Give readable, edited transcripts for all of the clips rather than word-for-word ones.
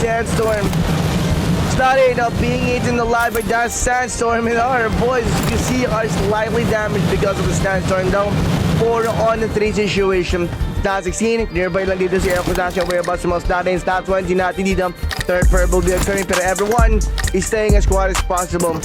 Sandstorm. Started up being eaten alive by that Sandstorm, and our boys, as you can see, are slightly damaged because of the Sandstorm though. 4-on-3 situation. Stat 16, nearby lang dito si Equidation whereabouts sa mga stat and stat 20 natin dito. Third pair will be occurring, pero everyone is staying as quiet as possible.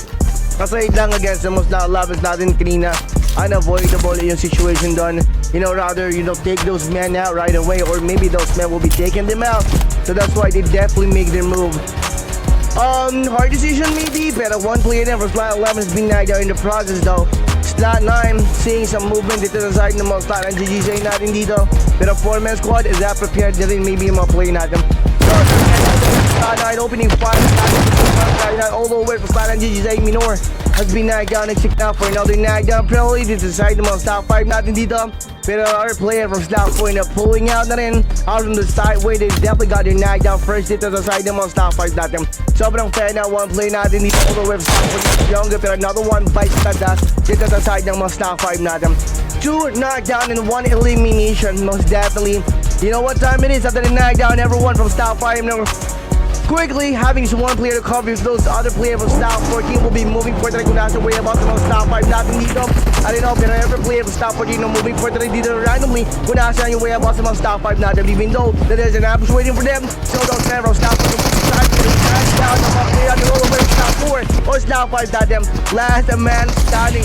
Kasi lang against the most labas natin kanina. Unavoidable yung situation doon. You know, rather, you know, take those men out right away, or maybe those men will be taking them out. So that's why they definitely make their move. Hard decision maybe, pero one player there for slot 11 has been knocked out in the process though. Slot 9, seeing some movement dito sa side ng mga slot NGGZ natin dito. Pero 4-man squad is that prepared na rin maybe yung mga play natin. So, slot 9 opening 5, all the way for slot NGGZ minor has been knocked down and checked out for another knockdown. Probably dito sa side ng mga slot 5 natin dito. Pero our player from slot 4 na pulling out na rin out from the side way. They definitely got their knockdown first dito sa side ng mga slot 5 natin. Sobrang fair na one play natin dito all the way from slot 4 younger, pero another one bites tada dito sa side ng mga slot 5 natin. 2 knockdown and 1 elimination, most definitely. You know what time it is after the knockdown, everyone from slot 5 now quickly having one player to cover. If those other players from slot 14 will be moving further kung nasa way about sa mga slot 5 natin dito. I don't know, pero every player from slot 14 na moving further dito randomly kung nasa yung way about sa mga slot 5 natin, even though that there's an ambush waiting for them. So those men from slot 14 down the player on the roll over slot 4 or slot 5 natin. Last man standing.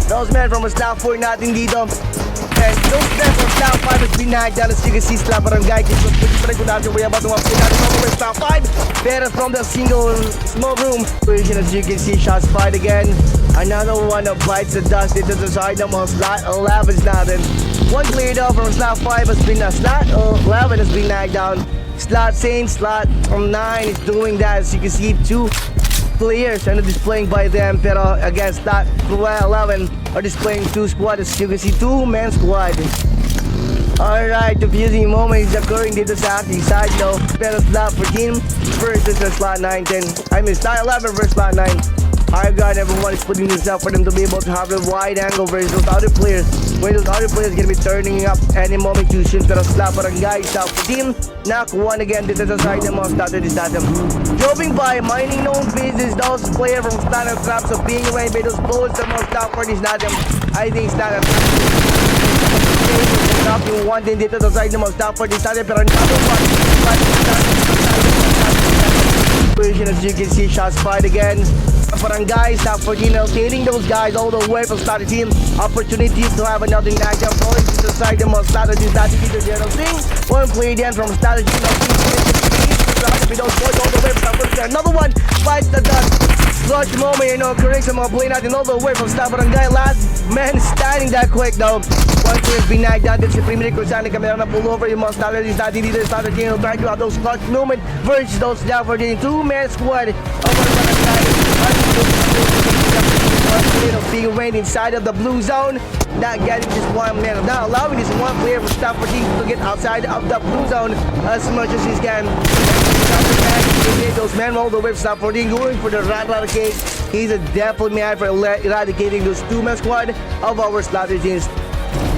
Those men from slot 4 natin dito. And those men from slot 5 has been knocked down, as you can see. Slot Barangay just kung nasa way about the mga play natin all the way slot 5. Pero from the single small room version, as you can see, shots fired again. Another one that bites the dust dito sa side ng mga slot 11s natin. One cleared out from slot 5 has been slot 11 has been knocked down. Slot Saint, slot 9 is doing that, as you can see. 2 players are displaying by them, pero again slot 11 are displaying 2 squad, as you can see, 2-man squad. Alright, confusing moment is occurring dito sa ating side though. Pero slot 14 versus slot 9, 10. I mean slot 11 versus slot 9. High ground, everyone is putting this up for them to be able to have a wide angle versus those other players. When those other players are gonna be turning up any moment too soon. Pero slot Barangay, slot 14, knock one again dito sa side ng mga starter this natin. Jumping by, mining known pieces, those players from slot and traps of being away by those bullets sa mga slot for this natin. I think slot and knocking one din dito sa side ng mga slot for this natin, pero another one version, as you can see, shots fired again. Barangay, slot 14, rotating those guys all the way from slot team. Opportunity to have another knockdown going to the side of most slot teams. That's the general thing. One play then from slot team. All the way from another one bites the dust. Clutch moment, you know, correct some play natin all the way from slot Barangay. Last man standing that quick though. One player has been knocked down. This is Premier CROISSANT kami na pull over yung mga slot teams natin dito. Slot team will try to have those clutch movement versus those slot 14 2-man squad. Being rained inside of the blue zone, not getting this one man, not allowing this one player from slot 14 to get outside of the blue zone as much as he can. Those men all the way from slot 14 going for the eradicate. He's a definitely man for eradicating those 2-man squad of our slot teams.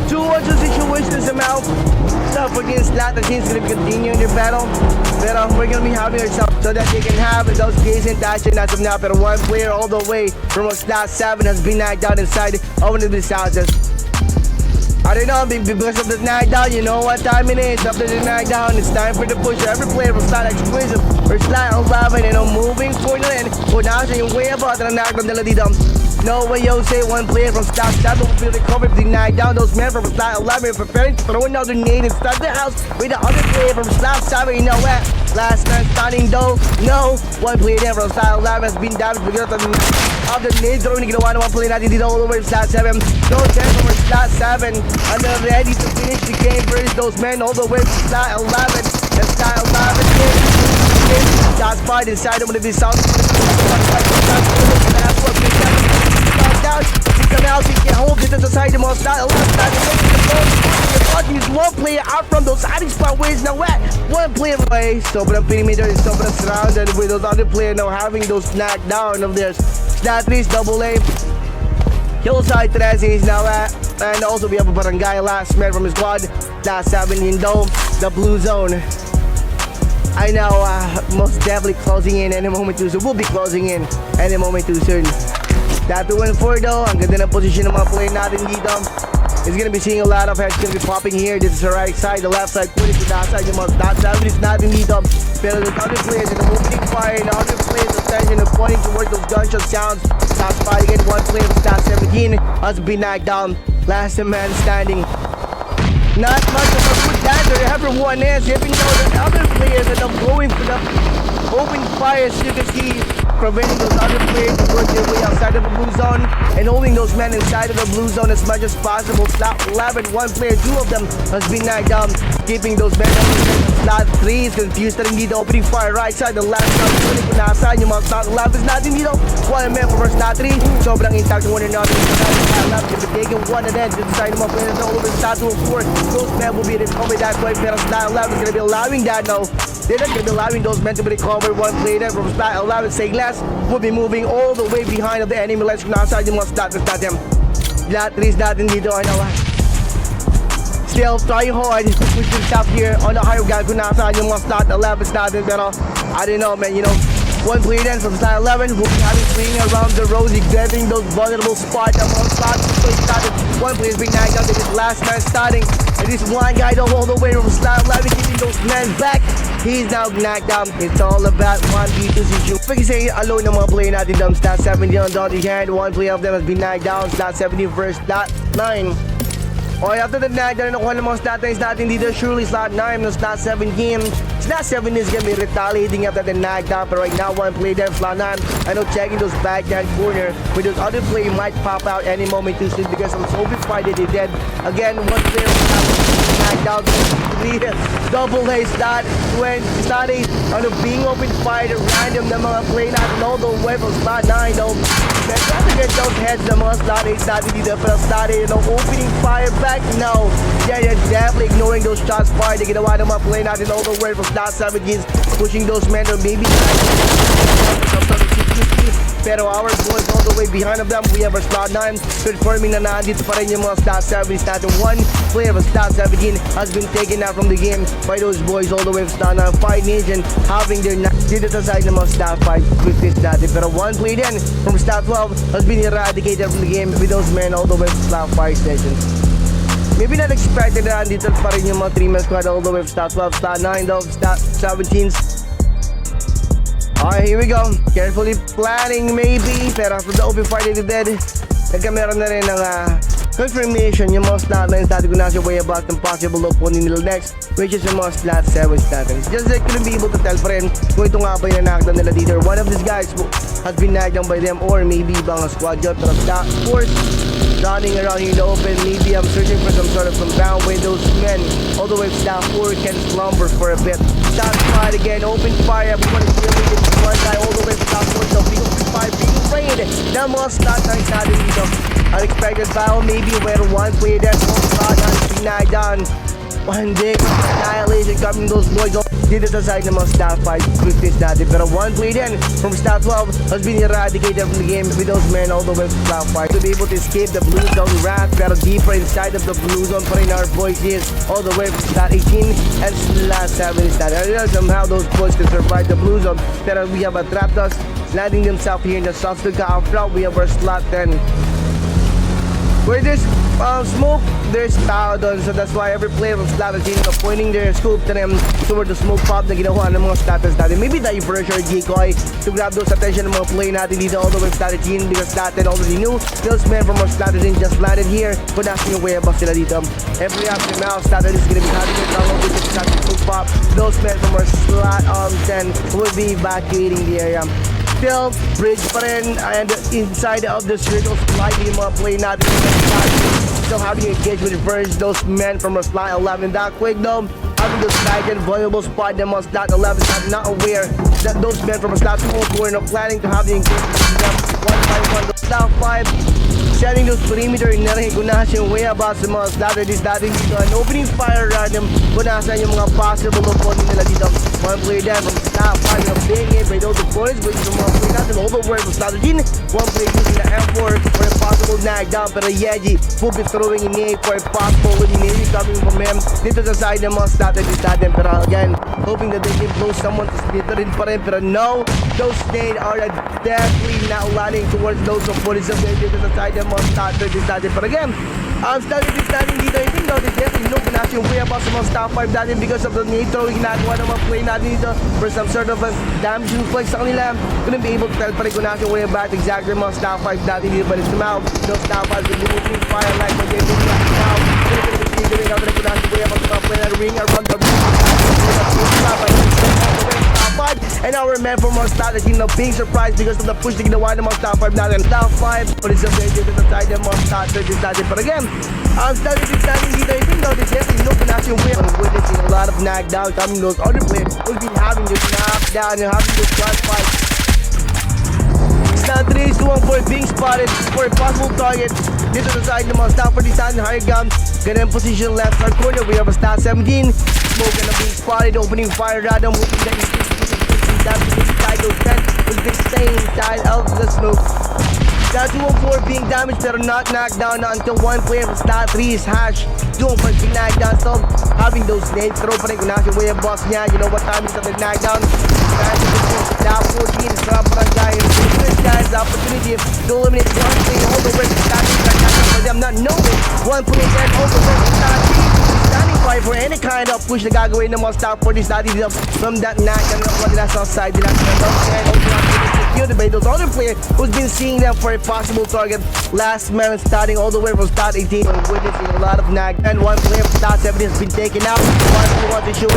2-1 situations somehow. Slot 14 slot teams gonna be continuing their battle. Pero we're gonna be having ourselves so that they can have those gaze and action as of now. Pero one player all the way from slot 7 has been knocked down inside of one of these houses. I don't know, because of the knockdown, you know what time it is. After the knockdown, it's time for the push. Every player from slot exclusive or slot 11, you know, moving forward na rin. Kung nasa yung way about na knockdown nila dito. No way, Jose, one player from slot 7 will be recovered, the knockdown. Those men from slot 11 are preparing to throw another nade inside the house with the other player from slot 7, you know what? Last man standing though, no. One player there from slot 11 has been damaged because of the nade throwing na ginawa ng one player natin dito all the way from slot 7. No chance from slot 7 and they're ready to finish the game versus those men all the way from slot 11. And slot 11 shots fired inside of one of these sounds. Down, somehow he can hold it to the side of the slot 11. Use one player out from those hiding spot where is now at. One player away. Sobrang perimeter is sobrang surrounded with those other players now having those knockdown of theirs. Slot 3 is double A. Hillside 13 is now at. And also we have a Barangay last man from his squad. Slot 7 in dome. The blue zone. I know, most definitely closing in any moment too soon. We'll be closing in any moment too soon. That 2-4 though, ang ganda ng position ng mga player natin dito. He's gonna be seeing a lot of heads gonna be popping here. This is the right side, the left side, putting to the outside. Yung mga damage natin dito. Pero the other players in the opening fire, the other players attention and pointing towards those gunshot sounds. Top spot again, one player with stat 17 has been knocked down. Last man standing. Not much of a good dancer, everyone is, even though the other players end up going for the open fires, you can see preventing those other players to work their way outside of the blue zone and holding those men inside of the blue zone as much as possible. Slot 11, one player, two of them has been knocked down, keeping those men on slot 3 is confused na rin dito, opening fire right side, the last slot, kunin ko nasaan yung mga slot 11 natin dito. One man for slot 3, sobrang intact one another. Taking one and then to the side of my players all over slot 2-4. Those men will be recovered that way, pero slot 11 is going to be allowing that now. They're not going to be allowing those men to be recovered. One player from slot 11, say less, will be moving all the way behind of the enemy. Let's go outside yung mga slot natin. Slot 3 natin dito, I know. Still trying hard to push himself here on the higher ground kung nasaan yung mga slot 11 natin. Pero I don't know, man, you know. One player then from slot 11 will be having swinging around the road, getting those vulnerable spots among slots. So he started. One player is being knocked out. This last man starting. And this one guy all the way from slot 11, keeping those men back. He's now knocked out. It's all about 1v2 situation. Like you say, alone ng mga player natin down. Slot 17 on the other hand. One player of them has been knocked down. Slot 17 versus slot 9. Okay, after the knockdown, nakuha ng mga slot 9s natin dito. Surely slot 9 no slot 17. Slot 7 is gonna be retaliating after the knockdown. But right now, one player there, slot 9. I know checking those backhand corner. Where those other player might pop out any moment too soon because I'm so fighting they dead. Again, one player knocked out. Double A slot 20, slot 8 on the being open fire, random na mga play natin all the way from slot 9 though. They're trying to get those heads na mga slot 8 natin dito, pero slot 8 no opening fire back, no. Yeah, they're definitely ignoring those shots fired. They ginawa ng mga play natin all the way from slot 17, pushing those men or maybe pero our boys all the way behind of them. We have our slot 9 confirming na nandito pa rin yung mga slot 7 natin. One player of slot 17 has been taken out from the game by those boys all the way from slot 9. 5 Nation having their dito sa side ng mga slot 5 with this natin. Pero one player then from slot 12 has been eradicated from the game with those men all the way from slot 5 station. Maybe not expected na nandito pa rin yung mga 3-man squad all the way from slot 12, slot 9 though, slot 17s. Alright, here we go. Carefully planning maybe. Pero after the open fight they did, nagkameron na rin ng confirmation yung mga slot 9s natin kung nasa way about ng possible opponent nila next, which is yung mga slot 7s natin. Just like couldn't be able to tell pa rin kung ito nga ba yung knockdown nila dito. One of these guys has been knocked down by them or maybe ibang squad job. Pero slot 4 running around here in the open, maybe I'm searching for some sort of compound where those men all the way to slot 4 can slumber for a bit. Shot fired again, open fire, everyone is dealing with one guy all the way to slot 4, so being open fire, being afraid na mga slot 9s natin dito. Unexpected battle maybe where one player there from slot 9 knocked down. One day, annihilation coming those boys dito sa side ng mga slot 5 quickness natin. Pero one play then from slot 12 has been eradicated from the game with those men all the way from slot 5 to be able to escape the blue zone wrath. Pero deeper inside of the blue zone pa rin our boys is all the way from slot 18 and slot 7 is that. I don't know somehow those boys can survive the blue zone. Pero we have ATHRAFSTOS landing themselves here in the soft out front. We have our slot 10. Where there's smoke, there's tao doon. So that's why every player from slot 18 pointing their scope to them toward the smoke pop na ginawa ng mga status natin. Maybe diversion or decoy to grab those attention ng mga play natin dito all the way slot 18 because slot 10 already knew those men from our slot 18 just landed here. But asking yung way above sila dito. Every after now, slot 10 is gonna be having a download with the smoke pop. Those men from our slot 10 will be evacuating the area. Still, bridge pa rin and inside of the circle slightly yung mga play natin. Still having engaged with first those men from our slot 11 that quick though. Having those back and vulnerable spot them on slot 11 not aware that those men from our slot 2 were not planning to have the engagement with them 1 by 1. Slot 5 setting those perimeter na rin kung nasa yung way about sa mga slot this dating dito and opening fire random kung nasa yung mga possible opponent nila dito. One player down from top 5 of being hit by those opponents, which is one player natin all the way from slot 13. One player using the M4 for a possible knockdown, pero Yeji will be throwing in A for a possible elimination coming from him. Dito sa side ng mga slot natin, pero again, hoping that they can blow someone to dito rin pa rin, pero no, those nades are definitely not landing towards those opponents of dito sa side ng mga slot natin, but again, standing dito, I think though, they definitely know na yung way about sa mga top 5 natin because of the nade throw, ginagawa ng mga play natin dito for some sort of a damaging play sa kanila. Couldn't be able to tell pa rin kung nasa yung way about exactly mga top 5 natin dito, but it's somehow, those top 5 will be moving fire like what they're doing right now. Doing out kung nasa yung way about sa mga play na ring around the and now we're meant for more strategy, no being surprised because of the push na ginawa ng mga top 5 natin. Top 5, but it's just very different sa side ng mga top 30 natin. But again, standing dito, I think though, they definitely know na yung way. I'm witnessing a lot of knockdown coming those other players who've been having this knockdown and having this cross fight. Now 3 to 1 for being spotted for a possible target. Dito sa side ng mga top 40 natin, higher gun. Ganun position left side corner, we have a stat 17. Smoke gonna be spotted, opening fire random, hoping that he's that title 10 was the same side of the smoke. Stat 214 being damaged pero not knocked down until one player from stat 3 is Hash. Doing for being knocked down, still having those nades. Throw pa rin kung nasa way ang boss niya. You know what time is at the knockdown. Stat 14 is from Barangay. This guy's opportunity to eliminate one player all the way from stat 3 for them not knowing one player and all the way from stat 3. Standing by for any kind of push na gagawin ng mga top 40s natin dito from that knockdown of the last outside. And also by those other players who's been seeing them for a possible target. Last man starting all the way from start 18 and witnessing a lot of knock. And one player from start 17 has been taken out. One to show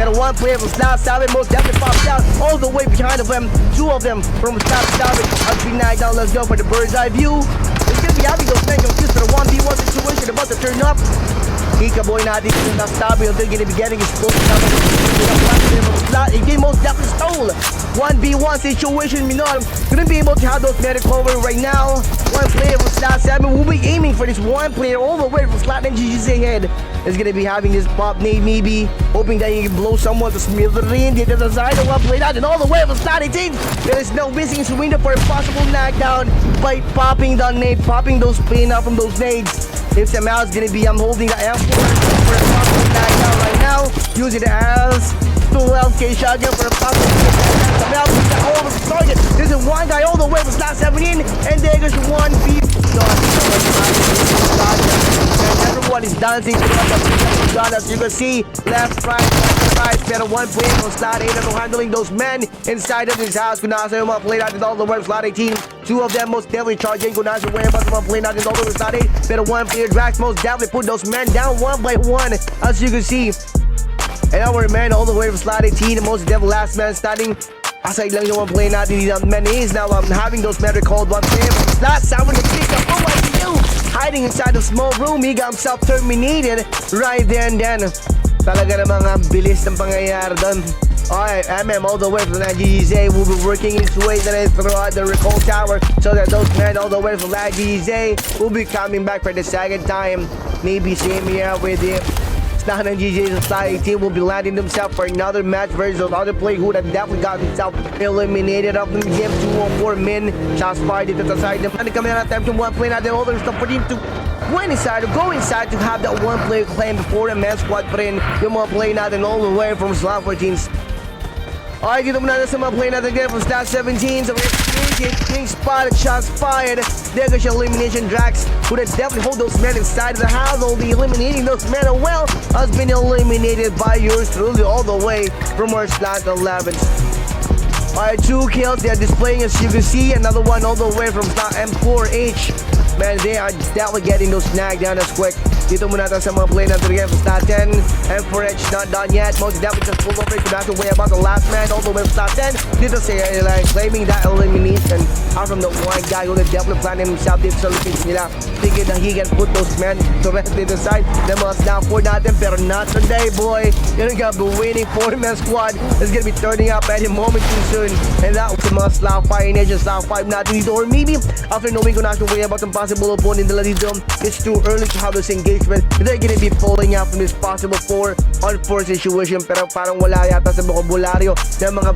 pero one player from start 7 most definitely popped out all the way behind of them. Two of them from start 7 has been knocked down. Let's go for the bird's eye view. It's gonna be having those men confused for the 1v1 situation about to turn up. Ika-boy natin yung nag-stop until gonna be getting exposed naman. He most definitely stole 1v1 situation. Minor couldn't be able to have those medic cover right now. One player from slot 7 will be aiming for this one player all the way from slot NGGZ head. Is gonna be having this pop nade maybe, hoping that he can blow someone to smithereen. Dito sa side of one player natin all the way from slot 18. There is no missing his window for a possible knockdown by popping the nade, popping those pain out from those nades. If somehow it's gonna be, I'm holding the M4 for a possible knockdown right now, using the as 12K shotgun for a possible knockdown. Somehow he's the whole target. This is one guy all the way from slot 17, and there goes 1v. Everyone is dancing to the gun, as you can see, left, right, pero one player from slot 8 and handling those men inside of his house. Kung nasa yung mga play natin all the way from slot 18. Two of them most definitely charging. Kung nasa yung mga play natin all the way from slot 8. Pero one player drags most definitely put those men down one by one, as you can see. And our man all the way from slot 18, the most definitely last man standing. Aside lang yung mga play natin dito. Man is now having those men recalled one player from slot 7 to pick up. Oh my God! Hiding inside the small room, he got himself terminated right there and then. Talaga namang ang bilis ng pangyayari doon. Alright, MM all the way from NGGZ will be working his way throughout the recall tower so that those men all the way from NGGZ will be coming back for the second time. Maybe same here with him. Now NGGZ Society will be landing themselves for another match versus other player who had definitely got himself eliminated of the game. 2-4 men. Shots fired dito sa side. Ano kami na attempt yung one play natin. All the stuff for him to went inside or go inside to have that one player claim before the man squad pa rin yung mga play natin all the way from slot 14s. Alright, dito muna natin sa mga play natin again from slot 17. So being spotted, shots fired. There goes your elimination. Drax would have definitely hold those men inside of the house. They'll be eliminating those men as well. Has been eliminated by yours truly all the way from our slot 11. Alright, 2 kills. They're displaying as you can see. Another one all the way from slot M4H. Man, they are definitely getting those snagged down as quick. Dito muna natin sa mga play natin again from slot 10. M4H not done yet. Most definitely just pull over. So that's the way about the last man all the way from slot 10. Dito say like claiming that elimination out from the one guy who definitely planning himself dito sa location nila. Thinking that he can put those men to rest dito side. Then mga snap for natin pero not today, boy. You're gonna be winning 4-man squad. It's gonna be turning up any moment too soon. And that was the mga slot 5 nature, slot 5 natin dito. Or maybe after knowing kung nasa way about the possible opponent nila dito, it's too early to have this engagement engagement. They're gonna be pulling out from this possible 4-on-4 situation. Pero parang wala yata sa bokabularyo ng mga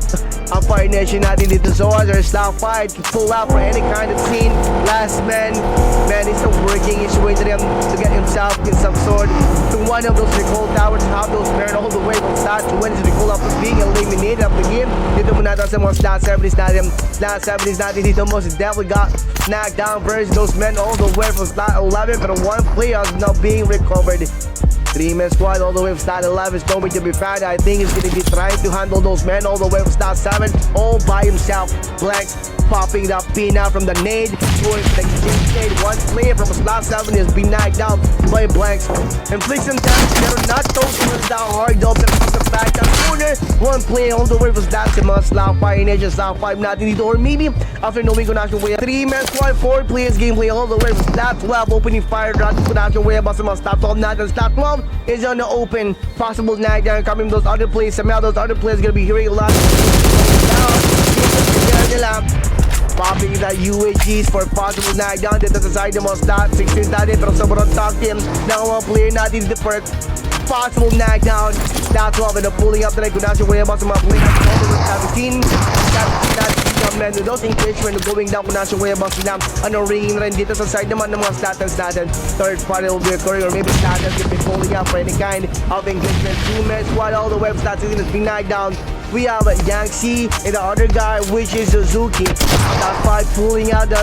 Fire Nation natin dito. So as there's now fight to pull out for any kind of scene. Last man is still working his way to get himself in some sort to one of those recall towers. Have those men all the way from start to when is recall up being eliminated of the game. Dito muna tayo sa mga slot 70s natin. Slot 70s natin dito most definitely got knocked down versus those men all the way from slot 11. But one player is now being recovered. 3-man squad all the way from slot 11 is going to be found. I think he's going to be trying to handle those men all the way from slot 7 all by himself. Blanks popping that pin out from the nade. Going to the nade. One player from slot 7 has been knocked down by Blanks. Inflicts some damage. They're not totally down hard though. But from the back down corner. One player all the way from slot 7. Slot 5 Nation. Slot 5 natin dito. Or maybe after knowing kung nasa way. 3-man squad. 4 players gameplay all the way from slot 12. Opening fire. Kung nasa way. Basta mga slot 12 natin. Slot 12 is on the open. Possible knockdown coming from those other players. Somehow those other players gonna be hearing a lot. Now, popping that UHGs for possible knockdown. Dito sa side ng mga slot 16 natin. Pero sobrang top team ng mga player natin dito for possible knockdown. That's why they're pulling up the kung nasa way about sa mga player natin. All the way 17. Man, those engagement going down kung nasa way about sila. Ringing rin dito sa side naman ng mga slatons natin. Third party will be occurring or maybe slatons will be pulling up for any kind of engagement. 2-man squad all the way. Stats is being knocked down. We have Yangtze and the other guy which is Suzuki. That 5 pulling out the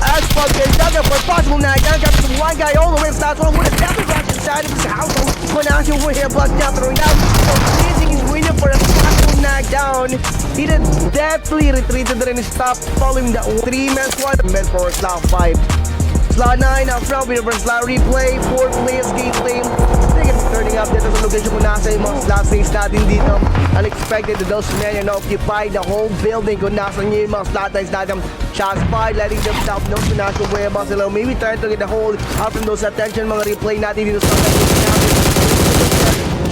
asphalt gets out there for possible knockdown. Got one guy all the way. Stats one with a definitely got inside of his house. Kung nasa way about down throwing out. So Blazing is waiting for a possible knockdown. He did definitely retreated and stopped following the 3-man squad. Meant for slot 5. Slot 9 up front with a slot replay. 4 players gameplay. Turning up dito sa location kung nasa yung mga slot things natin dito. Unexpected to those men and occupy the whole building kung nasa yung mga slot things natin. Shots fired, letting themselves know kung nasa way about sila. Maybe trying to get the hold out from those attention mga replay natin dito sa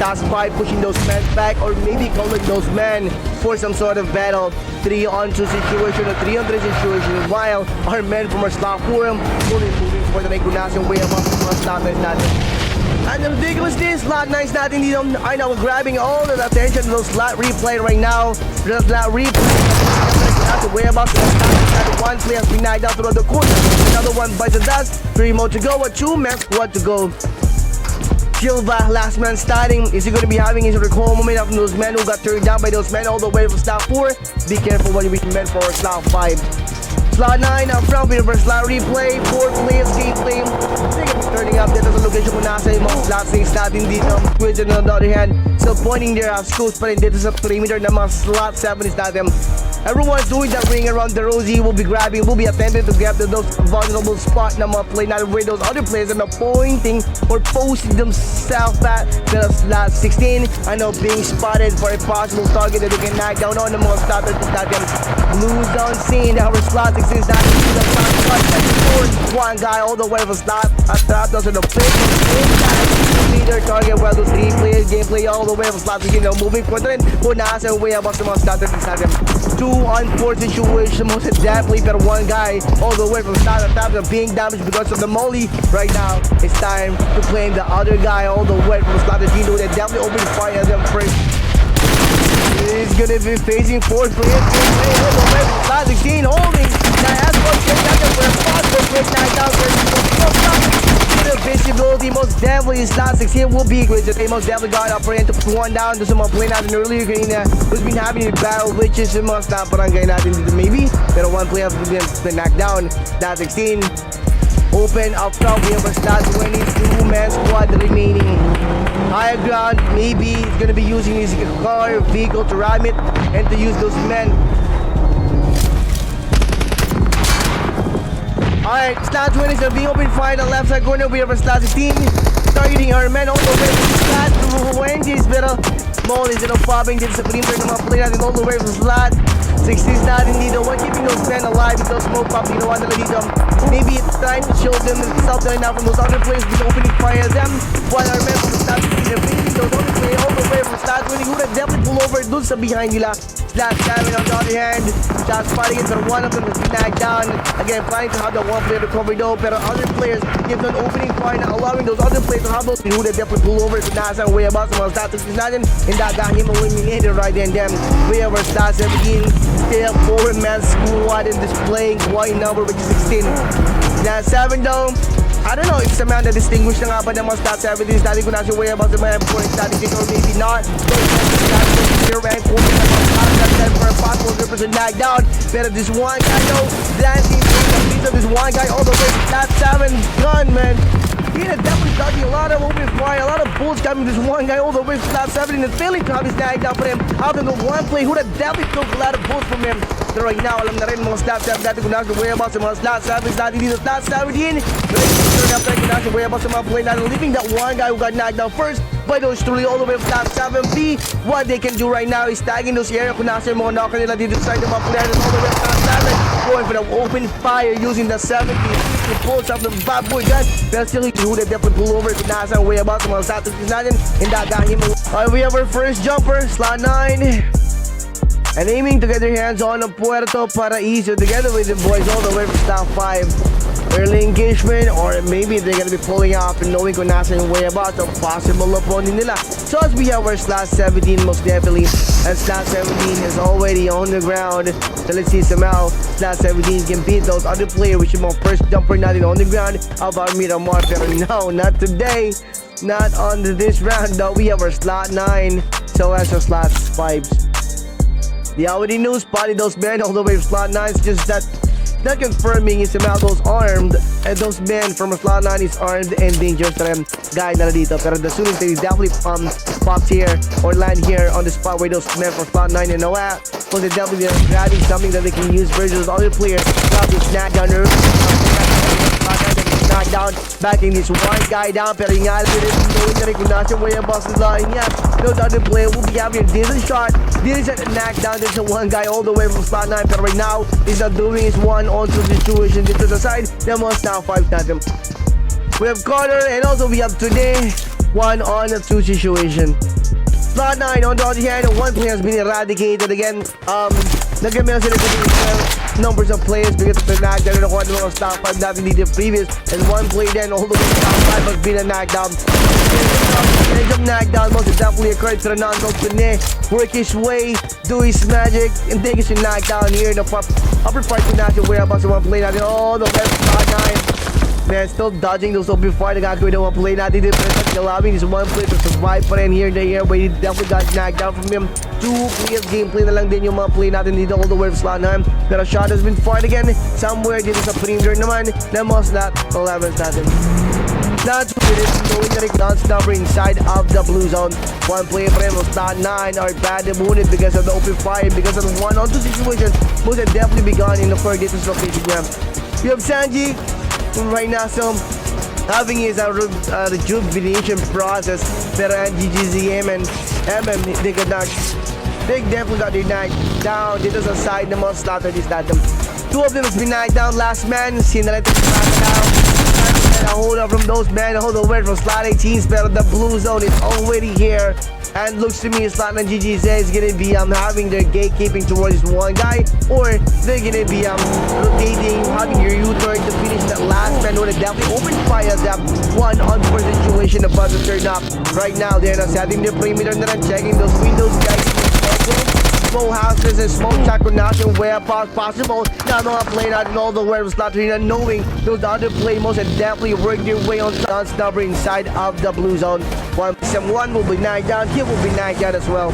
shots fired, pushing those men back or maybe calling those men for some sort of battle. 3-on-2 situation or 3-on-3 situation while our men from our slot 4 moving for the kung nasa yung way about mga slot things natin. And the ridiculous this slot 9s natin dito are now grabbing all the attention to those slot replay right now. The slot replay. Not to worry about the one player has been knocked out through the corner. Another one bites the dust. 3 more to go. A 2-man squad to go. Silva, last man starting. Is he going to be having his recall moment of those men who got turned down by those men all the way from slot 4? Be careful when you reach men for slot 5. Slot 9 up front with a slot replay. 4 players gameplay. Turning up dito sa location kung nasa yung mga slot things natin dito. With on the other hand, still pointing their schools pa rin dito sa perimeter ng mga slot 7s natin. Everyone's doing that ring around the rosy. Will be grabbing, will be attempting to get to those vulnerable spot na mga play natin where those other players are now pointing or posting themselves at the slot 16. I know being spotted for a possible target that they can knock down on the mga slot natin. Blues on scene, our slot 16 natin. One guy all the way from slot ATHRAFSTOS in the big leader target while those 3 players gameplay all the way from slot 16 now moving for the kung nasa way about the mga slot natin. 2-on-4 situation most definitely, but one guy all the way from slot ATHRAFSTOS being damaged because of the molly. Right now it's time to claim the other guy all the way from slot 16. They definitely open fire at them first. He's gonna be facing 4 players all the way from slot 16 holding. Now as well get that for a possible quick knockdown the visibility most definitely slot 16 will be great. They most definitely got up to put one down to some play natin earlier kanina who's been having a battle which is yung mga slot barangay natin dito maybe. Pero one player has been knocked down. Slot 16 open up top. We have a slot 22-man squad remaining. Higher ground, maybe he's gonna be using his car vehicle to ram it and to use those men. Alright, slot 20 is being open fire on the left side corner. We have a slot 16 targeting our men all the way to slot 20s. Pero Mall is popping dito sa perimeter ng mga play natin all the way from slot 16s natin dito. One keeping those men alive with those smoke pop. Ginawa nila dito. Maybe it's time to show them themselves right now from those other players with opening fire at them. While our men from the slot 16 are facing those other players all the way from slot 20 who would definitely pull pullover dun sa behind nila. Slap 7 on the other hand. Shots fighting it, but one of them is snagged down. Again, planning to have the one player recover though, pero other players give an opening fire na allowing those other players to have those who they definitely pull over to nasa way about sa mga statistics natin. And that got him eliminated right then. Then way over stat 17. Still 4-man squad and displaying quite number which is 16. Now 7 though. I don't know if sa man na distinguish na nga ba ng mga stats 17 dati ko na siya way about sa mga important statistics or maybe not. Those rank for a possible represent knocked down. Pero this one guy though, dancing of this one guy all the way to stat 7 gun, man. He had definitely dodging a lot of open fire, a lot of bullets coming to this one guy all the way to stat 7 and failing to have his knocked down for him. Out of the one play who had definitely took a lot of bullets from him. Pero right now, alam na rin mga stat 7 dati ko na siya way about sa mga stat 7 dati dito stat 17. After ko na siya way about sa mga play natin, leaving that one guy who got knocked down first. But those truly all the way from top 7B. What they can do right now is tagging those area kung nasa yung mga knocker nila dito sa side ng mga players all the way from top 7. Going for the open fire using the 70 to pull up the bad boy gun. Pero still who they definitely pull over kung nasa yung way about sa mga statistics natin. And that got him. Alright, we have our first jumper, slot 9. And aiming to get their hands on a 𝗜𝗡𝗡𝗡𝗧𝗜 together with the boys all the way from top 5. Early engagement, or maybe they're gonna be pulling off and knowing kung nasa yung way about the possible opponent nila. So as we have our slot 17 most definitely, and slot 17 is already on the ground. So let's see somehow slot 17 can beat those other players which is my first jumper natin on the ground about Miramar. Pero no, not today. Not on this round though. We have our slot 9. So as our slot 5s. They already knew spotting those men all the way from slot 9. It's just that not confirming is about those armed, and those men from slot 9 is armed and dangerous to them guy na dito. Pero the soonest they definitely pops here or land here on the spot where those men from slot 9 and know at, so they definitely grabbing something that they can use versus other players. Probably snag down her. Knocked down, backing this one guy down. Pero yung nga knowing na rin kung nasa way ang boss line niya. Those other player will be having a decent shot. Decent knock down. There's a one guy all the way from slot 9. Pero right now, he's not doing his 1-on-2 situation dito sa side. Then most now 5 natin. We have Carter and also we have today 1-on-2 situation. Slot 9 on the other hand, one player has been eradicated again. Nagkamila sila sa numbers of players because of the knockdown. Nakuha ng mga top 5 natin dito previous. And one player then all the way to top 5 has been a knockdown. The knockdown most definitely occurred to the non-goal today. Work his way, do his magic, and take his knockdown here in the upper part of the way about someone play natin. Oh, the left slot 9. Man, still dodging those open fire. Nagagawin ng mga play natin dito. Pero allowing this one play to survive pa rin here in the air, but he definitely got knocked down from him. 2 clear gameplay na lang din yung mga play natin dito all the way from slot 9. Pero shot has been fired again. Somewhere dito sa perimeter naman na mga slot 11 natin. Not with it, knowing that it does number inside of the blue zone. One player for him was slot 9 are bad wounded because of the open fire, because of the 1-on-2 situation. Most have definitely begun in the third distance location gram. We have Sanji right now, so having his rejuvenation process. Pero NGGZ and they got knocked. They definitely got their knocked down dito sa side ng mga slot this natin. 2 of them has been knocked down. Last man, sinalated to knock down. A hold up from those men, a hold over from slot 18s, pero the blue zone is already here. And looks to me slot ng NGGZ is gonna be having their gatekeeping towards this one guy, or they're gonna be rotating, having your U-turn to finish that last man with a definitely open fire that 1-on-4 situation about to turn up. Right now, they're not setting their perimeter na lang, checking those windows guys. Smoke houses and smoke check kung natin where possible na mga play natin all the way from slot 3 na knowing those other play most and definitely work their way on number inside of the blue zone. One will be knocked down, he will be knocked down as well.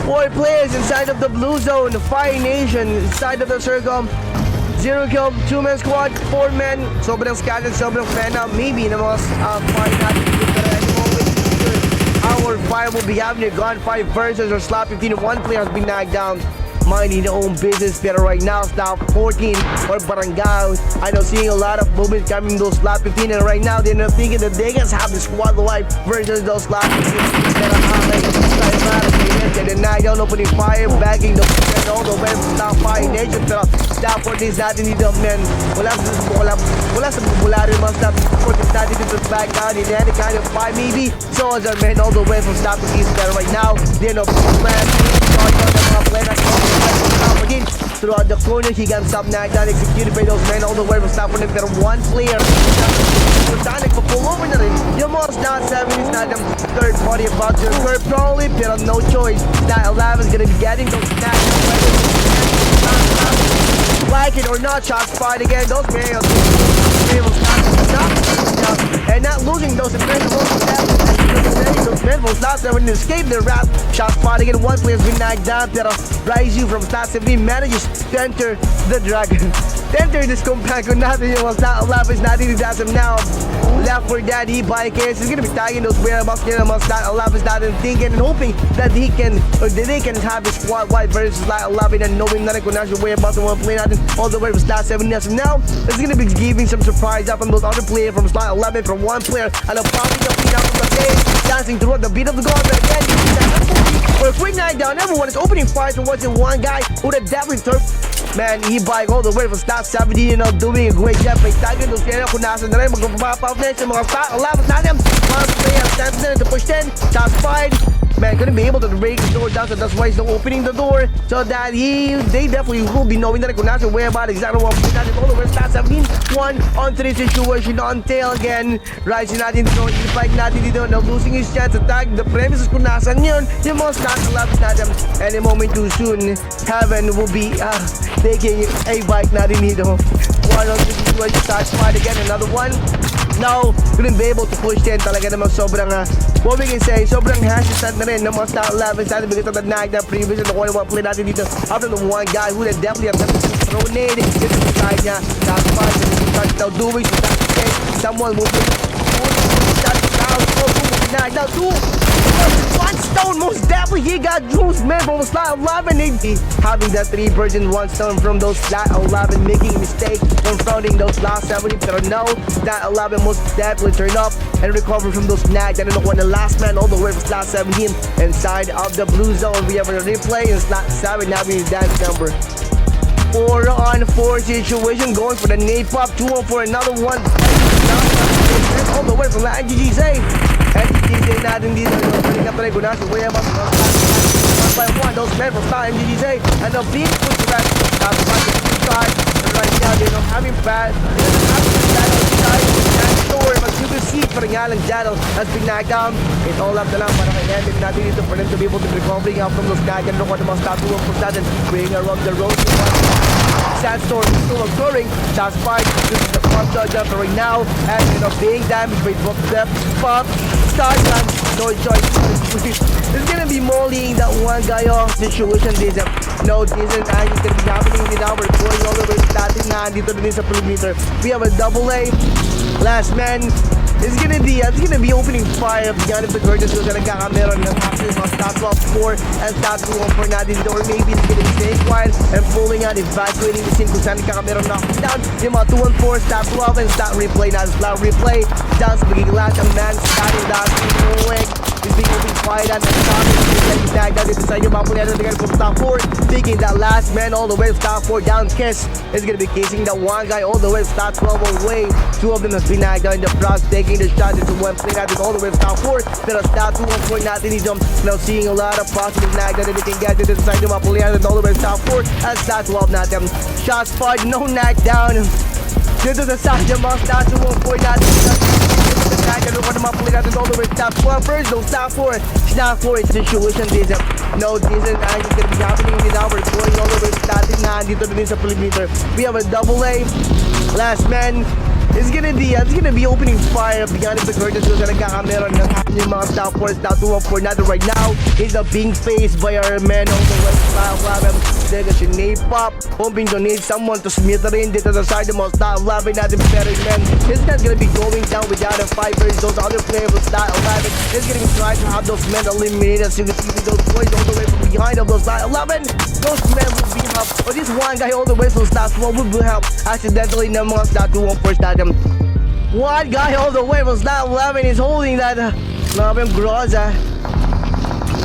4 players inside of the blue zone, Fire Nation inside of the circle. 0 kill, 2-man squad, 4 men. Sobrang scattered, sobrang fan out. Maybe na mga fire natin our fire will be having a gunfight versus our slot 15. One player has been knocked down, minding their own business. Pero right now, slot 14 or Barangay, I know seeing a lot of movement coming those slot 15. And right now, they're not thinking that they can have the squad life versus those slot 15. Pero they're knocked down, opening fire, bagging the all the way from top 5 nation. Pero slot 14 natin dito, man. Wala sa popular yung mga slot 14 natin dito back down in any kind of fight maybe. So as our men all the way from slot 15. Pero right now, din of man. Start on the mga play na again. Throughout the corner, he got some knockdown executed by those men all the way from stop for them. Pero one player, saan nagpa-pull over na rin. Yung mga Stat 7 is not the third party about to occur probably, pero no choice. Stat 11 is gonna be getting those knockdowns. Like it or not, shots fired again. Those males and not losing those invincibles. Those invincibles not there when they escape their wrap. Shots fired again. One player's been knocked down. Pero Rise You from Stat 17 manages to enter the dragon. Enter this compound kung natin yung Stat 11 is natin as of now. Left for that e-bike is he's gonna be tagging those whereabouts getting amongst Stat 11 natin thinking and hoping that he can or that they can have his squad wide versus Stat 11 and knowing na rin kung nasa whereabouts and play natin all the way from Stat 7 as of now. It's gonna be giving some surprise up on those other players from Stat 11 from one player and a popping up from the game dancing throughout the beat of the gauntlet again. For a quick night down, everyone is opening fire towards the one guy who would have definitely turned. Man, e-bike all the way from Stat 17, you know, doing a great job. May tagging those kaya kung nasa na rin magpapapap na yung mga Stat 11 natin. One player stands there to push 10, shots fired. Man, couldn't be able to break the door down, so that's why he's not opening the door. So that they definitely will be knowing that kung nasa whereabouts exactly what we're natin all the way from Stat 17. 1-on-3 situation on tail again. Rising natin dito, e-bike natin dito, now losing his chance to tag the premises kung nasan yun. Yung mga Stat 11 natin, any moment too soon, Heaven will be taking a bike natin dito. 1-on-3 situation, starts fight again, another one. Now, couldn't be able to push 10 talaga namang sobrang, what we can say, sobrang hesitant na rin ng mga Stat 11 natin because of the knockdown previous na kung play natin dito after the one guy who definitely have to throw nade into the side niya. That's fine, starts now doing so that's okay. Someone will be now two one stone most definitely he got juice man from Stat 11 having that 3% 1 stone from those Stat 11 making a mistake confronting those last 70 pero no Stat 11 most definitely turned up and recovered from those snags and when the last man all the way from Stat 17 inside of the blue zone we have a replay in Stat 7 having his dance number 4-on-4 situation going for the nade pop 2-on-4 another one all the way from the NGGZ NGGZ natin dito balikan pa rin kung nasa way about 1 by 1 those men from Star NGGZ and the big push to that tapos start right now they don't having bad store but you can see pa rin nga lang Jadal has been knocked down it's all up na lang para kay Heaven natin dito for them to be able to be recovering out from those guys and look at the mga statue of natin bring around the road Sandstorm is still occurring. Shots fired. This is the front jump right now. And being damaged by both the pop. Start gun. No choice. It's gonna be mollying that one guy off situation. This no decent and it's gonna be happening with our going all the way starting na dito din sa perimeter. We have a double A. Last man. It's gonna be opening fire beyond the curtains so that nagkakameron ng access on Stat 12-4 and Stat 2-1-4 natin dito or maybe it's gonna be staying quiet and pulling out, evacuating the scene kung saan nagkakameron knockdown yung mga 2-1-4, Stat 12 and Stat replay natin Stat replay down sa magiging last ang man starting that quick is being open fired and he's tagged out inside yung mga punyado na from Stat 4 taking that last man all the way to Stat 4 down kiss is gonna be casing that one guy all the way to Stat 12 away two of them has been knocked down in the front taking the shot into one play natin all the way to Stat 4 pero Stat 2-1-4 natin dito now seeing a lot of positive knockdown that they can get to the side yung mga punyado all the way to Stat 4 and Stat 12 natin shots fired no knockdown dito sa side yung mga Stat 2-1-4 natin and look at the map natin all the way to Stat 4 first no Stat 4 Stat 4 is situation this no decent and it's gonna be happening with our going all the way to Stat na dito din sa perimeter we have a double A last man it's gonna be opening fire beyond the curtains so that nagkakameron ng yung mga Stat 4 Stat 2-1-4 natin right now is being faced by our men all the way to Stat 11 there's a nade pop hoping to need someone to smither in dito sa side ng mga Stat 11 natin pero man it's not gonna be going down without a fighters those other players with Stat 11 it's gonna be trying to have those men eliminated so you can see those boys all the way from behind of those Stat 11 those men will be helped or this one guy all the way from Stat 12 will be helped accidentally ng mga Stat 2-1-4 Stat one guy all the way from Stat 11 is holding that Groza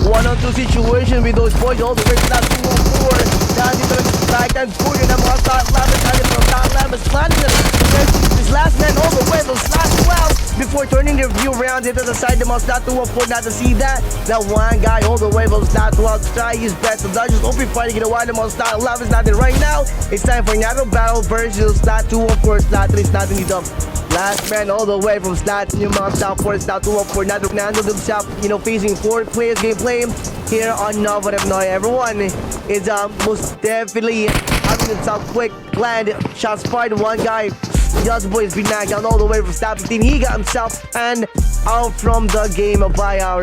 1-on-2 situation with those boys all the way to Stat 2-1-4 dahil dito nag-strike and pulling ng mga Stat 11 dahil from Stat 11 time was planning this last man all the way from slot 12 before turning the view around it to the side. The most not to afford not to see that. That one guy all the way from slot 12 try his best to dodge. Just open fight to get away. The most slot 11 is not there right now. It's time for another battle versus slot 2 of course. Slot 3 is not in the last man all the way from slot yung mga slot 4 slot 2 of course. Not himself, facing 4 players gameplay here on Nova Repnoy. Everyone is most definitely having himself quick planned shots fired. One guy, the other boy has been knocked down all the way from slot 15. He got himself and out from the game by our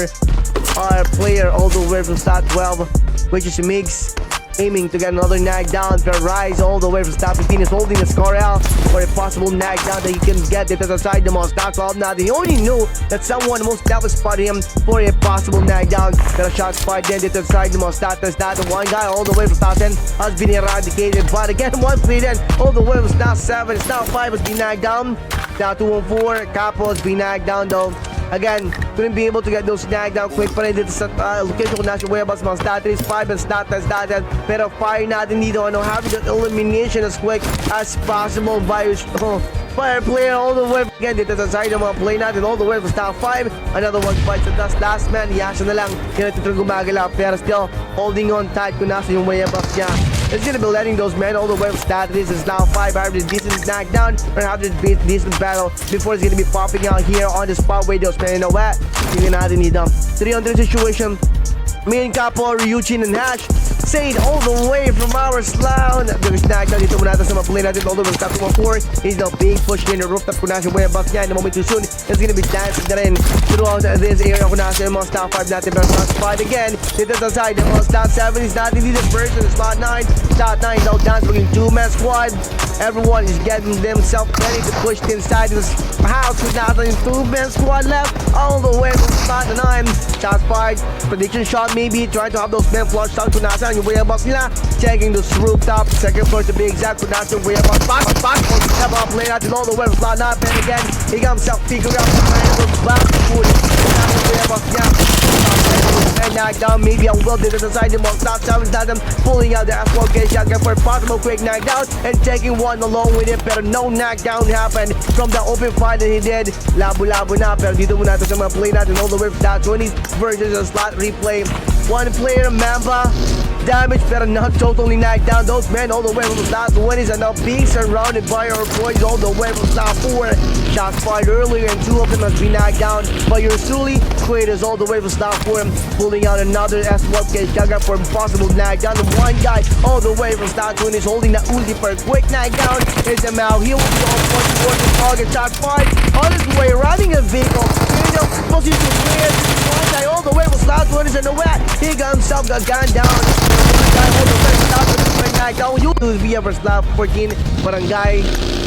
player all the way from slot 12, which is Migs. Aiming to get another nag down. Rise all the way from slot 15 is holding the score out for a possible nag down that he can get it to the side. The most slot 12 now. He only knew that someone most definitely spotted him for a possible nag down. Got a shot fired then to the side. The most slot is not the one guy all the way from slot 10 has been eradicated. But again, one play then all the way from slot 7. Slot 5 has been nagged down. Slot 2 and 4. Capo has been nagged down though. Again, couldn't be able to get those snag down quick pa rin dito sa location kung nasa whereabouts mga stat 3, 5 and stat 10 started. Pero fire natin dito, having that elimination as quick as possible by fire player all the way again dito sa side ng mga play natin all the way from stat 5. Another one fight sa dust last man, yasa na lang yun natutulog gumagalaw pero still holding on tight kung nasa yung whereabouts niya. It's gonna be letting those men all the way from stat 3 is now 5 after this decent knockdown or after this decent battle before it's gonna be popping out here on the spot where those men, you know what? You're gonna need them. 3-on-3 situation. Me and Capo, Ryujin and Hash Said all the way from our slot. Nag-snag na dito muna sa mga play natin all the way from top 4. He's now being pushed in the rooftop kung nasa yung whereabouts niya. In the moment too soon, it's gonna be dancing na rin throughout this area kung nasa yung mga slot 5 natin. Pero slot 5 again, dito sa side ng mga slot 7 is not in this version. Slot 9 now dance looking 2-man squad. Everyone is getting themselves ready to push inside this house with now the 2-man squad left all the way from slot 9. Shots fired, prediction shot maybe, trying to have those men flush out to nasa yung whereabouts nila. Checking this rooftop, second floor to be exact, kung nasa yung whereabouts. Back, never up play natin all the way from slot 9. And again, he got himself figured out the back foot. Nasa yung whereabouts niya. And knockdown, maybe on will did it aside the most top 7 natin, pulling out the asphalt case shotgun for a possible quick knockdown and taking one along with it, pero no knockdown happened from the open fight that he did. Labo-labo na, pero dito muna ito sa mga play natin all the way from that 20s versus a slot replay. One player, Mamba, damage, pero not totally knocked down. Those men all the way from the slot 20s are now being surrounded by our boys all the way from slot 4. Shots fired earlier and 2 of them has been knocked down by your Suli. Creators all the way from slot 4, pulling out another S12 case shotgun for a possible knockdown. The one guy all the way from slot 20 is holding that Uzi for a quick knockdown. It's a Mal. He will be on point towards the target. Shots fired on his way, running a vehicle. Position clear. One guy all the way from slot 20 and the wet. He got himself got gunned down. You will be for slot 14. Barangay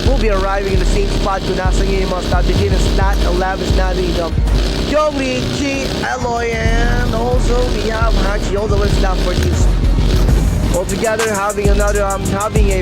will be arriving in the same spot to nasa yung mga slot 15 and slot 11 is not dito. Jongli, Chi, Eloy, and also we have Hachi all the way to slot 14. Altogether, having a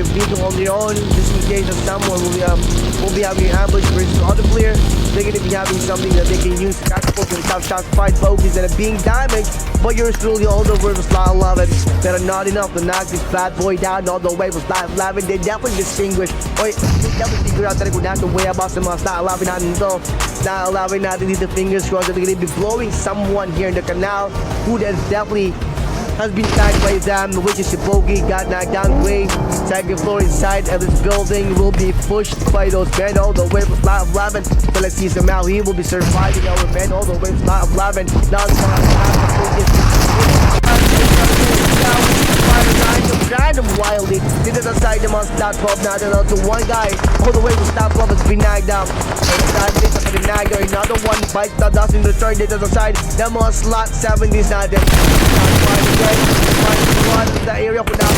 vehicle on their own, just in case that someone will be having an ambush versus other player. They're going to be having something that they can use to catapult themselves, shots, fight focus, and being damaged. But yours truly all the way from slot 11. That are not enough to knock this bad boy down all the way from slot 11. They definitely distinguish. They definitely figure out that kung nasa whereabouts ng mga slot 11 natin ito. Slot 11 natin dito, fingers crossed that they're going to be blowing someone here in the canal who then definitely has been tagged by them, which is Sipogi, got knocked down way. Second floor inside of this building will be pushed by those men all the way from slot 11. So let's see somehow he will be surviving our men all the way from slot 11. Now it's random wildly dito sa side ng mga slot 12 natin to one guy all the way from slot 12 has been nagged down. Another one bites the dust in return dito sa side ng mga slot 70s natin. The area for now.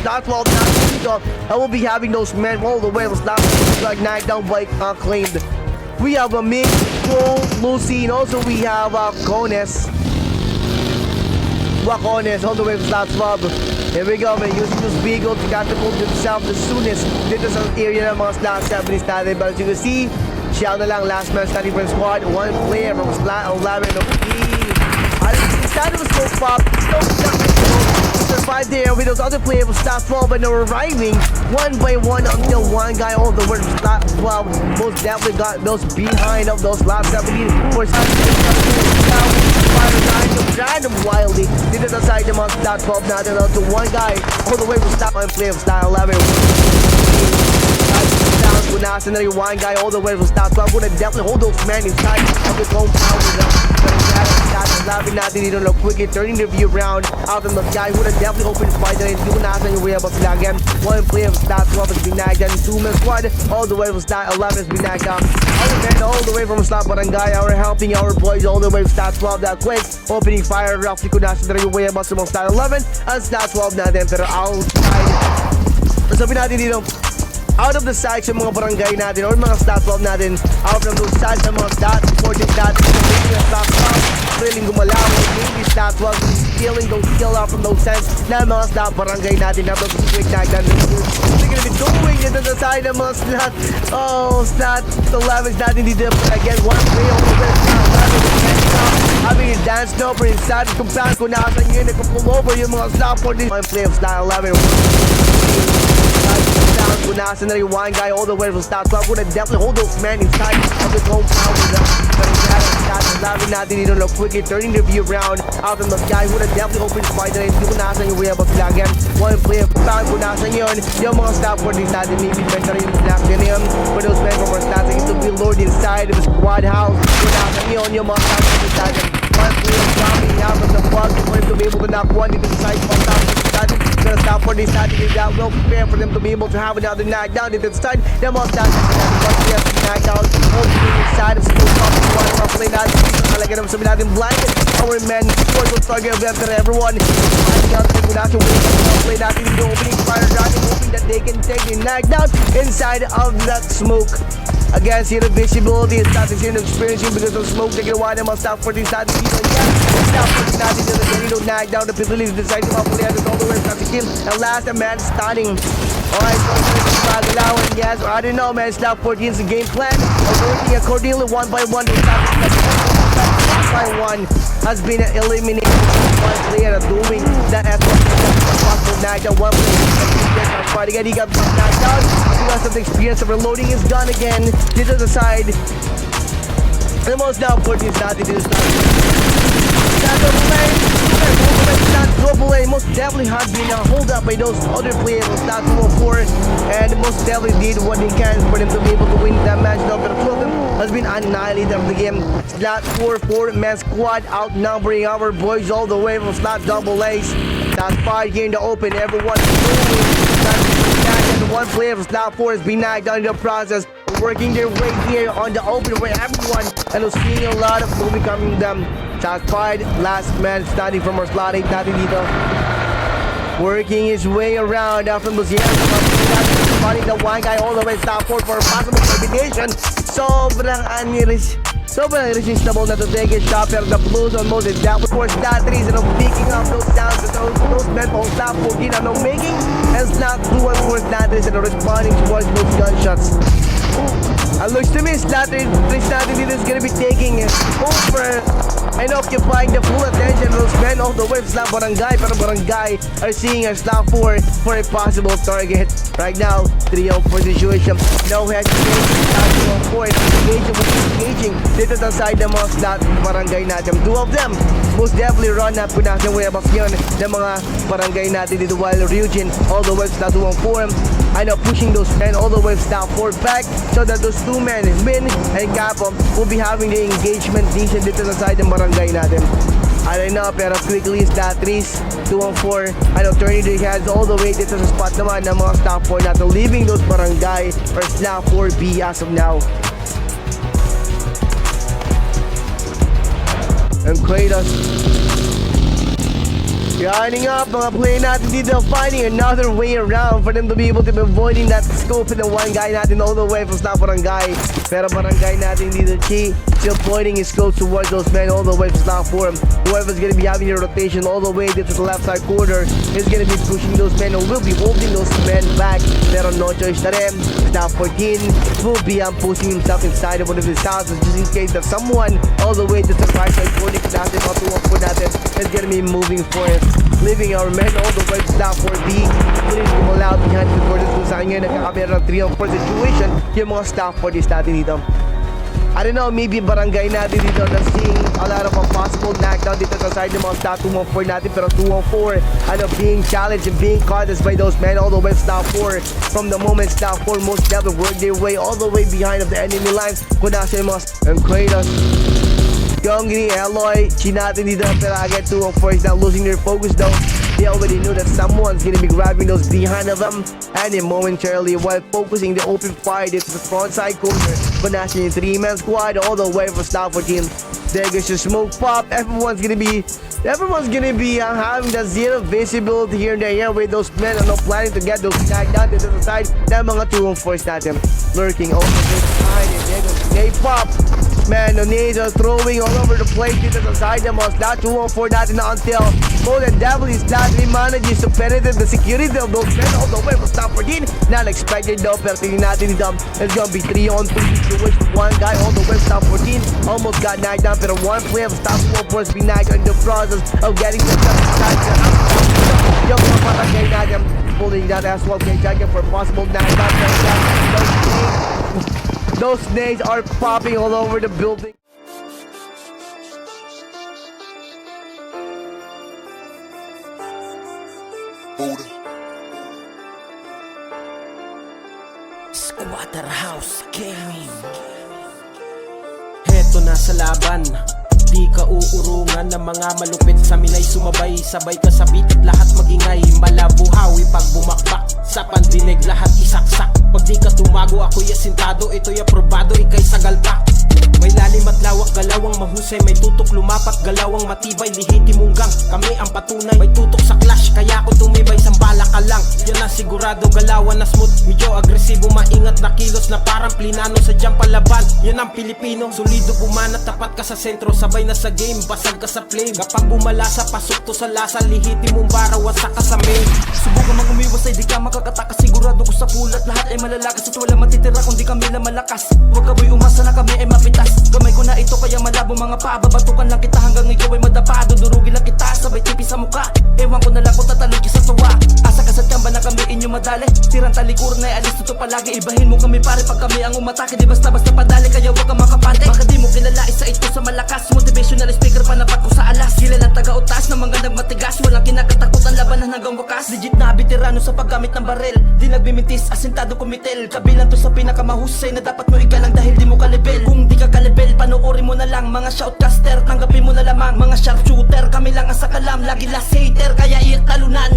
Slot 12 natin dito. I will be having those men all the way from slot 12 like knocked down by claimed. We have a Mick, Cole, Lucy, and also we have Cones. Wacones all the way from slot 12. Here we go, man. Using this vehicle to catapult himself the soonest dito sa area ng mga slot 70s natin. But as you can see, siya na lang last man starting from squad. One player from slot 11. Started with smoke pop. fight there with those other players from slot 12, but they're arriving one by one until one guy all the way from slot 12 most definitely got those behind of those slot 17 for random wildly dito sa side ng mga slot 12 natin to one guy all the way from slot 1 play of slot 11. Punasan na rin one guy all the way from slot 12. Gonna definitely hold those men inside of his own power. Lapin natin dito na quickly turning the view around out of the guy who would definitely open the fight and punasan yung way about sila again. One play of slot 12 has been nagged and 2-man squad all the way from slot 11 has been nagged up. Other men all the way from slot Barangay are helping our boys all the way from slot 12 that quick opening fire roughly punasan na rin yung way about sa mga slot 11 at slot 12 natin pero outside. Sabi natin dito out of the sides ng mga barangay natin or mga slot 12 natin out from those sides ng mga slot 14 natin slot 12 feeling gumalaw maybe slot 12 stealing those skill out from those sense na mga slot barangay natin na those quick na they're gonna be doing it on the side ng mga slot slot 11 natin dito again one play on the having a dance number inside the compound kung nakasan yun nagpa-pull over yung mga slot 14 one play of slot 11 punasan na rin one guy all the way from slot 12 gonna definitely hold those men inside of his own power. Lapin natin dito na quickly turning the view around out of the guy who would definitely open the fight na rin punasan yung way about sila again. One play of pound punasan yun yung mga slot 14 natin maybe benta rin yung snap din yun for those men from our slot to be lured inside of the squad house punasan yun yung mga slot 14 natin. One play of dropping out of the plug for him to be able to knock one into the side of the gonna stop for this side to get out well prepared for them to be able to have another knockdown into the side them all down knockdown inside of school one play natin talaga naman sabi natin blinded our men for those target of everyone play natin dito opening fire driving hoping that they can take the knockdown inside of that smoke. Again, see the visibility is not experiencing because of smoke na ginawa ng mga stop for this natin dito. Stop for this natin dito. Ganito knockdown. The people is deciding to play at all the way to kill. And last, a man stunning. Alright, so Pagalawan, yes. I don't know, man. Stop 14's the game plan. Working accordingly one by one. One by one has been eliminated. One player doing that as possible knockdown. One player fight again. He got knocked down because of the experience of reloading is gone again. This is the side. The most down 14 is not. It is double A most definitely had been hold up by those other players of slot 204 and most definitely did what they can for them to be able to win that match. Now, but two of them has been annihilated of the game. Slot 4-4-man squad outnumbering our boys all the way from slot double A's. That fight here in the open, everyone and one player from slot 4 has been knocked down in the process, working their way here on the open where everyone and was seeing a lot of movie coming them. Shot fired, last man standing from our slot 8 natin dito. Working his way around from those years. Finding the one guy all the way slot 4 for a possible combination. Sobrang irresistible na to take a shot pero the blues on Moses that was for slot 3 and picking up those downs those men on slot 14 and no making and slot 2 and for slot 3 and responding towards those gunshots. It looks to me slot 3 is gonna be taking over and occupying the full attention of those men all the way from slot Barangay pero Barangay are seeing a slot 4 for a possible target. Right now 3-0 situation, no hesitation, 4 engaging dito sa side ng mga slot Barangay natin. Two of them most definitely run up punasan way above yun ng mga Barangay natin dito while Ryujin all the way slot 214 I know pushing those men all the way slot 4 back so that those two men Min and Capo will be having the engagement decent dito sa side ng Barangay natin. I don't know pero quickly slot 3's 2-4 I know turning their heads all the way dito sa spot naman ng mga slot 4 natin leaving those Barangay or slot 4B as of now. And Kratos lining up mga play natin dito, finding another way around for them to be able to be avoiding that scope in the one guy natin all the way from slot Barangay. Pero Barangay natin dito still pointing his scope towards those men all the way to stock 4. Whoever's gonna be having a rotation all the way to the left side corner is gonna be pushing those men and will be holding those men back. Pero no choice na rin. Stock 14 will be pushing himself inside of one of his houses just in case that someone all the way to the right side corner natin o tuwang po natin is gonna be moving for it. Leaving our men all the way to stock 4B. Putting them all out behind the corners kung saan ngayon nagkakamera ng 3-on-4 situation yung mga stock 40s natin dito. I don't know, maybe barangay natin dito na seeing a lot of a possible knockdown dito sa side ng mga stock 2-on-4 natin, pero 2-on-4 being challenged and being caught by those men all the way to stock 4. From the moment stock 4 most never work their way all the way behind of the enemy lines kung nasa yung mga and Kratos yung gini Eloy natin dito, pero again 2-on-4 is not losing their focus though. They already knew that someone's gonna be grabbing those behind of them, and then momentarily while focusing the open fire to the front side corner, but nasa yung 3-man squad all the way from stock 14. There goes your smoke pop. Everyone's gonna be having that zero visibility here and there with those men are not planning to get those tagged down to the side na mga 2-on-4s natin lurking over this side. And there goes they pop. Man, the nades are throwing all over the place dito sa side ng mga slot 2-on-4 natin na until Bold and Devil is slightly manages to penetrate the security of those men all the way from stock 14. Not expected though, pero tingin natin dito, it's gonna be 3-on-3 situation. One guy all the way from stock 14 almost got knocked down, pero one player of stock 2-on-4 has been knocked in the process of getting the side. Yung mga barangay natin pulling that as well, kay Jagan for possible knockdown. Those nades are popping all over the building. Squatter House Gaming. Heto na sa laban, di ka uurungan ng mga malupit sa minay sumabay. Sabay ka sa beat at lahat magingay. Malabuhawi pag bumakbak, sa pandinig lahat isaksak. Pag di ka tumago ako'y asintado, ito'y aprobado, ika'y sagalpak. May lalim at lawak, galawang mahusay. May tutok lumapat, galawang matibay. Lihiti munggang, kami ang patunay. May tutok sa clash, kaya ako tumibay. Sambala ka lang, yan ang sigurado. Galawan na smooth, medyo agresibo. Maingat na kilos na parang plinano. Sadyang palaban, yan ang Pilipino. Solido bumanat, tapat ka sa sentro. Sabay na sa game, basag ka sa flame. Kapag bumalasa, pasok to sa lasa. Lihiti mong bara, wasak ka sa main. Subukan mang umiwas ay di ka makakataka. Sigurado ko sa pulat, lahat ay malalakas. At wala matitira kung di kami lang malakas. Huwag ka boy umasa na kami ay mapitas. Gamay ko na ito kaya malabo mga paa. Babatukan lang kita hanggang ikaw ay madapado. Durugin lang kita sabay tipi sa muka. Ewan ko na lang kung tatalugi sa tuwa. Asa ka sa tiyamba na kami inyo madali. Sirang talikuran ay alis tuto palagi. Ibahin mo kami pare pag kami ang umatake. Di basta-basta padali kaya huwag ka makapante. Baka di mo kilala isa ito sa malakas. Motivational speaker panapat ko sa alas. Sila lang taga-utas na mga nagmatigas. Walang kinakatakutan labanan hanggang wakas. Legit na veterano sa paggamit ng baril. Di nagbimintis asintado kumitil. Kabilang to sa pinakamahusay na dapat mo igalang dahil di mo kalibel. Kung di ka kalibel panoorin mo na lang mga shoutcaster. Tanggapin mo na lamang mga sharpshooter. Kami lang ang sakalam lagi last hater kaya iyak talunan.